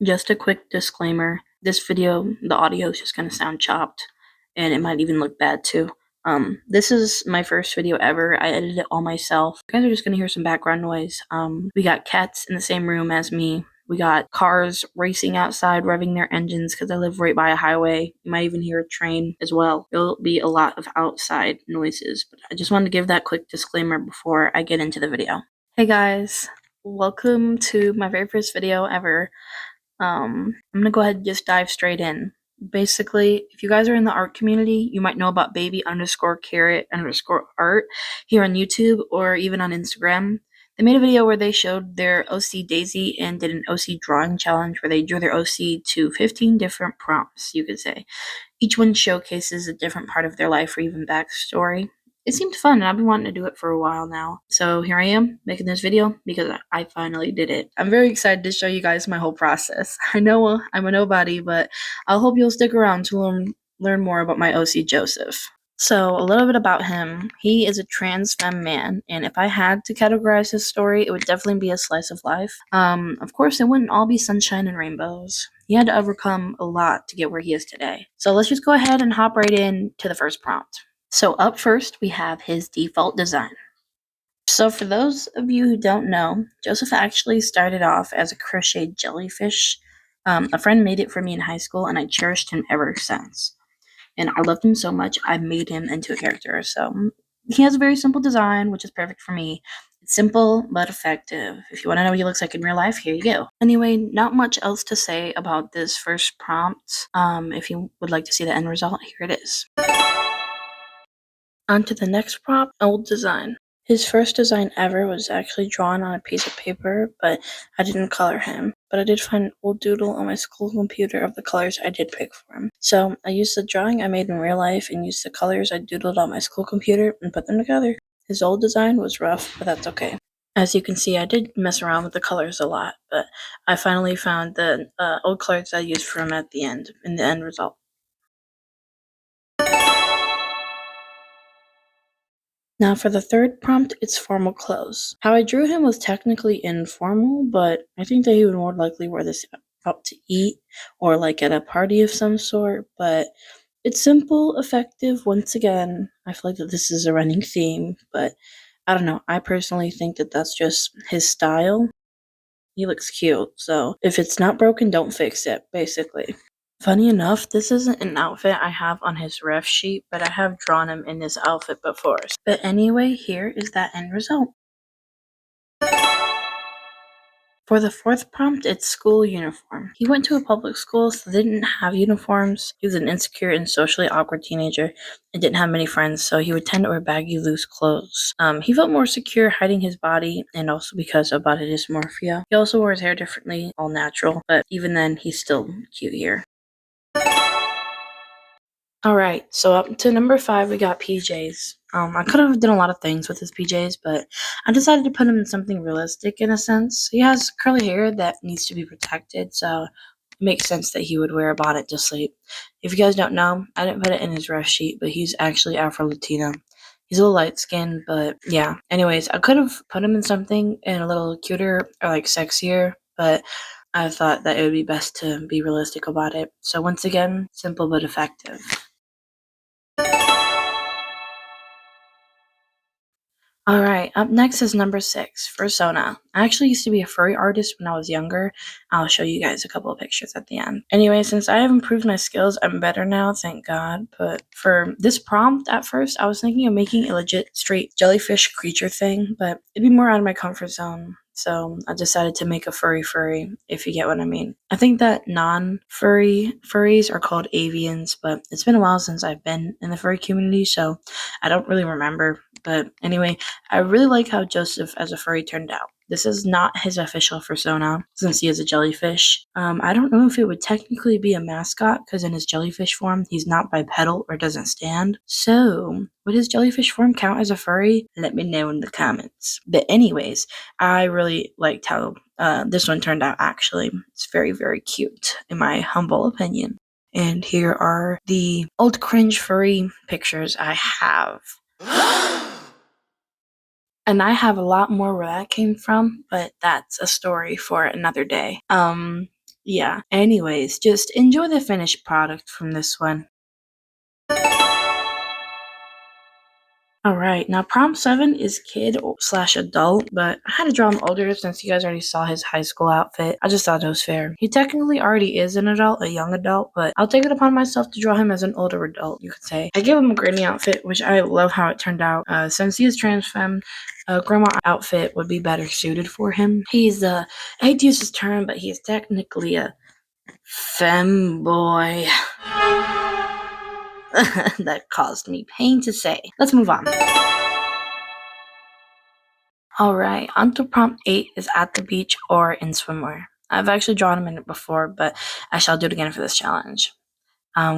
Just a quick disclaimer, this video, the audio is just gonna sound chopped, and it might even look bad too. This is my first video ever. I edited it all myself. You guys are just gonna hear some background noise. We got cats in the same room as me. We got cars racing outside, revving their engines because I live right by a highway. You might even hear a train as well. There'll be a lot of outside noises, but I just wanted to give that quick disclaimer before I get into the video. Hey guys, welcome to my very first video ever. I'm gonna go ahead and just dive straight in. Basically, if you guys are in the art community, you might know about baby_carrot_art here on YouTube or even on Instagram. They made a video where they showed their OC Daisy and did an OC drawing challenge where they drew their OC to 15 different prompts, you could say. Each one showcases a different part of their life or even backstory. It seemed fun, and I've been wanting to do it for a while now. So here I am, making this video because I finally did it. I'm very excited to show you guys my whole process. I know I'm a nobody, but I hope you'll stick around to learn more about my OC Joseph. So, a little bit about him. He is a trans femme man, and if I had to categorize his story, it would definitely be a slice of life. Of course, it wouldn't all be sunshine and rainbows. He had to overcome a lot to get where he is today. So let's just go ahead and hop right in to the first prompt. So up first, we have his default design. So for those of you who don't know, Joseph actually started off as a crocheted jellyfish. A friend made it for me in high school, and I cherished him ever since. And I loved him so much, I made him into a character. So he has a very simple design, which is perfect for me. It's simple but effective. If you want to know what he looks like in real life, here you go. Anyway, not much else to say about this first prompt. If you would like to see the end result, here it is. On to the next prompt, old design. His first design ever was actually drawn on a piece of paper, but I didn't color him. But I did find an old doodle on my school computer of the colors I did pick for him. So I used the drawing I made in real life and used the colors I doodled on my school computer and put them together. His old design was rough, but that's okay. As you can see, I did mess around with the colors a lot, but I finally found the old colors I used for him at the end, in the end result. Now for the third prompt, it's formal clothes. How I drew him was technically informal, but I think that he would more likely wear this out to eat or like at a party of some sort, but it's simple, effective. Once again, I feel like that this is a running theme, but I don't know. I personally think that that's just his style. He looks cute, so if it's not broken, don't fix it, basically. Funny enough, this isn't an outfit I have on his ref sheet, but I have drawn him in this outfit before. But anyway, here is that end result. For the fourth prompt, it's school uniform. He went to a public school, so they didn't have uniforms. He was an insecure and socially awkward teenager and didn't have many friends, so he would tend to wear baggy, loose clothes. He felt more secure hiding his body, and also because of body dysmorphia. He also wore his hair differently, all natural, but even then, he's still cute here. Alright, so up to number 5, we got PJs. I could have done a lot of things with his PJs, but I decided to put him in something realistic in a sense. He has curly hair that needs to be protected, so it makes sense that he would wear a bonnet to sleep. If you guys don't know, I didn't put it in his ref sheet, but he's actually Afro-Latino. He's a little light-skinned, but yeah. Anyways, I could have put him in something a little cuter or like sexier, but I thought that it would be best to be realistic about it. So once again, simple but effective. Alright, up next is number 6, Persona. I actually used to be a furry artist when I was younger. I'll show you guys a couple of pictures at the end. Anyway, since I have improved my skills, I'm better now, thank God. But for this prompt, at first, I was thinking of making a legit straight jellyfish creature thing, but it'd be more out of my comfort zone. So I decided to make a furry, if you get what I mean. I think that furries are called avians, but it's been a while since I've been in the furry community, so I don't really remember. But anyway, I really like how Joseph as a furry turned out. This is not his official persona, since he is a jellyfish. I don't know if it would technically be a mascot, because in his jellyfish form, he's not bipedal or doesn't stand. So, would his jellyfish form count as a furry? Let me know in the comments. But anyways, I really liked how this one turned out, actually. It's very, very cute, in my humble opinion. And here are the old cringe furry pictures I have. And I have a lot more where that came from, but that's a story for another day. Yeah, anyways, just enjoy the finished product from this one. Alright, now prompt 7 is kid slash adult, but I had to draw him older since you guys already saw his high school outfit. I just thought it was fair. He technically already is an adult, a young adult, but I'll take it upon myself to draw him as an older adult, you could say. I gave him a granny outfit, which I love how it turned out. Since he is trans femme, a grandma outfit would be better suited for him. He's, I hate to use this term, but he's technically a femboy. That caused me pain to say. Let's move on. Alright, onto prompt 8 is at the beach or in swimwear. I've actually drawn him in it before, but I shall do it again for this challenge.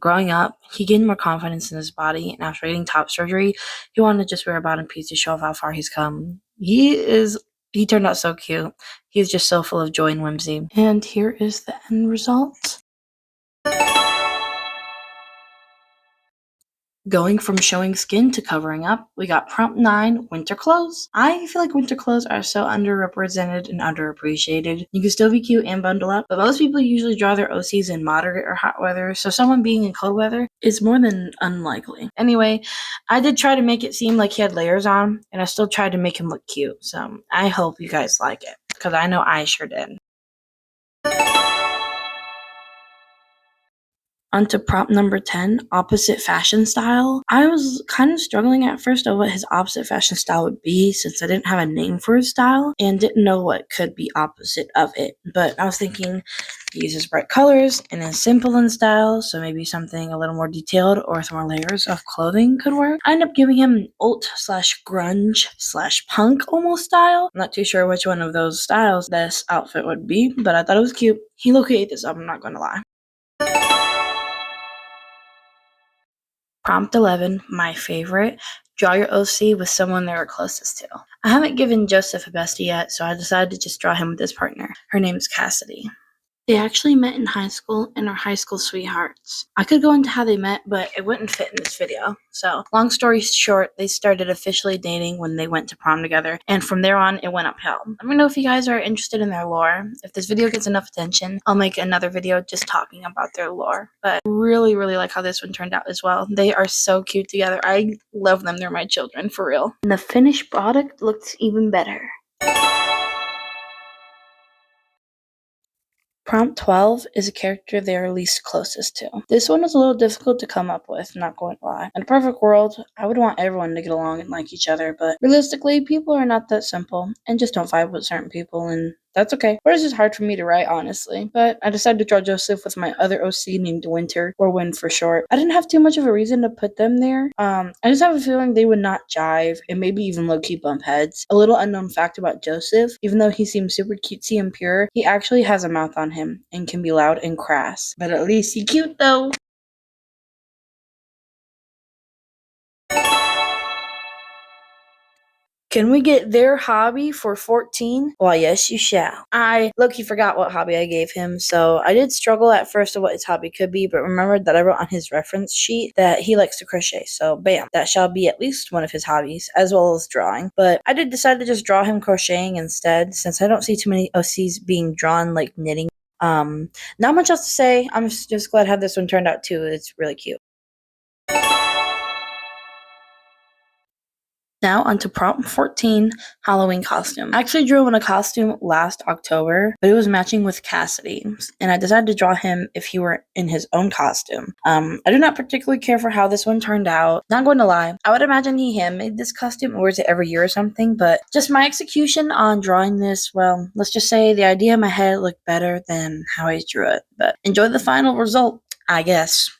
Growing up, he gained more confidence in his body, and after getting top surgery, he wanted to just wear a bottom piece to show off how far he's come. He turned out so cute. He's just so full of joy and whimsy. And here is the end result. Going from showing skin to covering up, we got prompt 9, winter clothes. I feel like winter clothes are so underrepresented and underappreciated. You can still be cute and bundle up, but most people usually draw their OCs in moderate or hot weather, so someone being in cold weather is more than unlikely. Anyway, I did try to make it seem like he had layers on, and I still tried to make him look cute, so I hope you guys like it, because I know I sure did. Onto prompt number 10, opposite fashion style. I was kind of struggling at first of what his opposite fashion style would be since I didn't have a name for his style and didn't know what could be opposite of it. But I was thinking he uses bright colors and is simple in style, so maybe something a little more detailed or with more layers of clothing could work. I ended up giving him alt slash grunge slash punk almost style. I'm not too sure which one of those styles this outfit would be, but I thought it was cute. He low-key ate this up, I'm not gonna lie. Prompt 11, my favorite, draw your OC with someone they were closest to. I haven't given Joseph a bestie yet, so I decided to just draw him with his partner. Her name's Cassidy. They actually met in high school and are high school sweethearts. I could go into how they met, but it wouldn't fit in this video. So, long story short, they started officially dating when they went to prom together, and from there on, it went uphill. Let me know if you guys are interested in their lore. If this video gets enough attention, I'll make another video just talking about their lore. But really, really like how this one turned out as well. They are so cute together. I love them. They're my children, for real. And the finished product looks even better. Prompt 12 is a character they are least closest to. This one was a little difficult to come up with, not going to lie. In a perfect world, I would want everyone to get along and like each other, but realistically, people are not that simple and just don't vibe with certain people, and that's okay. Or it's just hard for me to write, honestly. But I decided to draw Joseph with my other OC named Winter, or Win for short. I didn't have too much of a reason to put them there. I just have a feeling they would not jive and maybe even low-key bump heads. A little unknown fact about Joseph, even though he seems super cutesy and pure, he actually has a mouth on him and can be loud and crass. But at least he's cute though. Can we get their hobby for 14? Why, yes, you shall. I low-key forgot what hobby I gave him, so I did struggle at first of what his hobby could be, but remembered that I wrote on his reference sheet that he likes to crochet, so bam, that shall be at least one of his hobbies, as well as drawing. But I did decide to just draw him crocheting instead, since I don't see too many OCs being drawn like knitting. Not much else to say. I'm just glad how this one turned out too. It's really cute. Now onto prompt 14, Halloween costume. I actually drew him in a costume last October, but it was matching with Cassidy, and I decided to draw him if he were in his own costume. I do not particularly care for how this one turned out. Not going to lie, I would imagine he handmade this costume or wears it every year or something, but just my execution on drawing this, well, let's just say the idea in my head looked better than how I drew it. But enjoy the final result, I guess.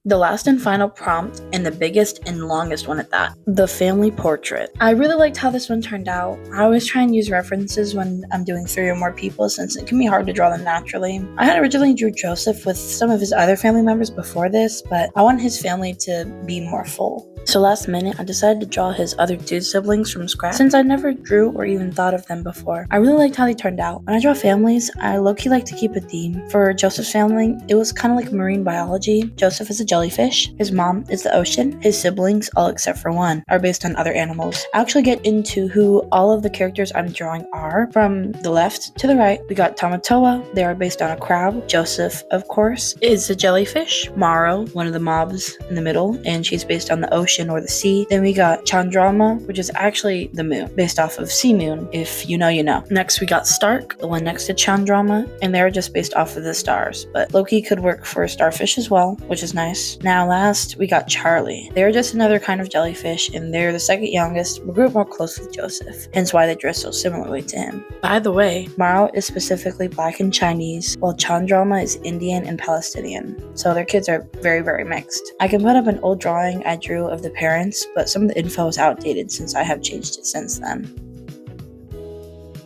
The last and final prompt, and the biggest and longest one at that, the family portrait. I really liked how this one turned out. I always try and use references when I'm doing 3 or more people since it can be hard to draw them naturally. I had originally drew Joseph with some of his other family members before this, but I want his family to be more full. So last minute, I decided to draw his other 2 siblings from scratch since I never drew or even thought of them before. I really liked how they turned out. When I draw families, I low-key like to keep a theme. For Joseph's family, it was kind of like marine biology. Joseph is a jellyfish, his mom is the ocean, his siblings, all except for one, are based on other animals. I'll actually get into who all of the characters I'm drawing are from the left to the right. We got Tamatoa, they are based on a crab. Joseph, of course, is a jellyfish. Maro, one of the mobs in the middle, and she's based on the ocean or the sea. Then we got Chandrama, which is actually the moon, based off of Sea Moon. If you know, you know. Next, we got Stark, the one next to Chandrama, and they're just based off of the stars. But Loki could work for a starfish as well, which is nice. Now, last, we got Charlie. They're just another kind of jellyfish, and they're the second youngest, but grew up more close with Joseph, hence why they dress so similarly to him. By the way, Maro is specifically Black and Chinese, while Chandrama is Indian and Palestinian. So their kids are very, very mixed. I can put up an old drawing I drew of the parents, but some of the info is outdated since I have changed it since then.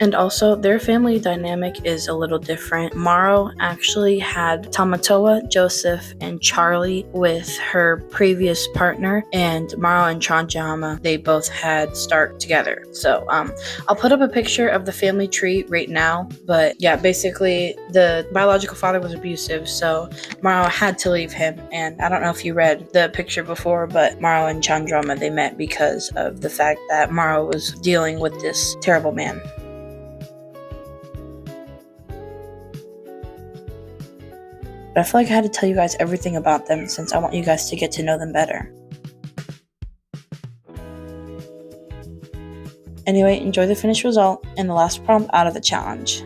And also, their family dynamic is a little different. Maro actually had Tamatoa, Joseph, and Charlie with her previous partner, and Maro and Chandrama, they both had Stark together. So, I'll put up a picture of the family tree right now, but yeah, basically, the biological father was abusive, so Maro had to leave him, and I don't know if you read the picture before, but Maro and Chandrama, they met because of the fact that Maro was dealing with this terrible man. But I feel like I had to tell you guys everything about them since I want you guys to get to know them better. Anyway, enjoy the finished result and the last prompt out of the challenge.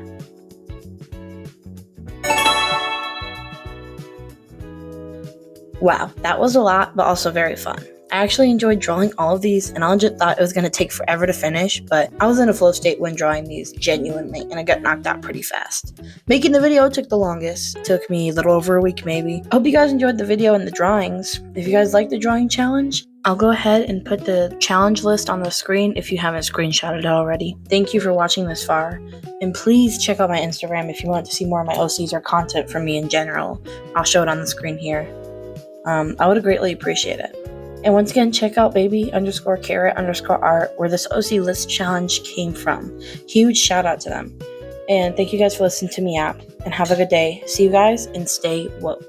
Wow, that was a lot, but also very fun. I actually enjoyed drawing all of these, and I legit thought it was going to take forever to finish, but I was in a flow state when drawing these, genuinely, and I got knocked out pretty fast. Making the video took the longest. It took me a little over a week, maybe. I hope you guys enjoyed the video and the drawings. If you guys like the drawing challenge, I'll go ahead and put the challenge list on the screen if you haven't screenshotted it already. Thank you for watching this far, and please check out my Instagram if you want to see more of my OCs or content from me in general. I'll show it on the screen here. I would greatly appreciate it. And once again, check out baby_carrot_art where this OC list challenge came from. Huge shout out to them. And thank you guys for listening to me out. And have a good day. See you guys and stay woke.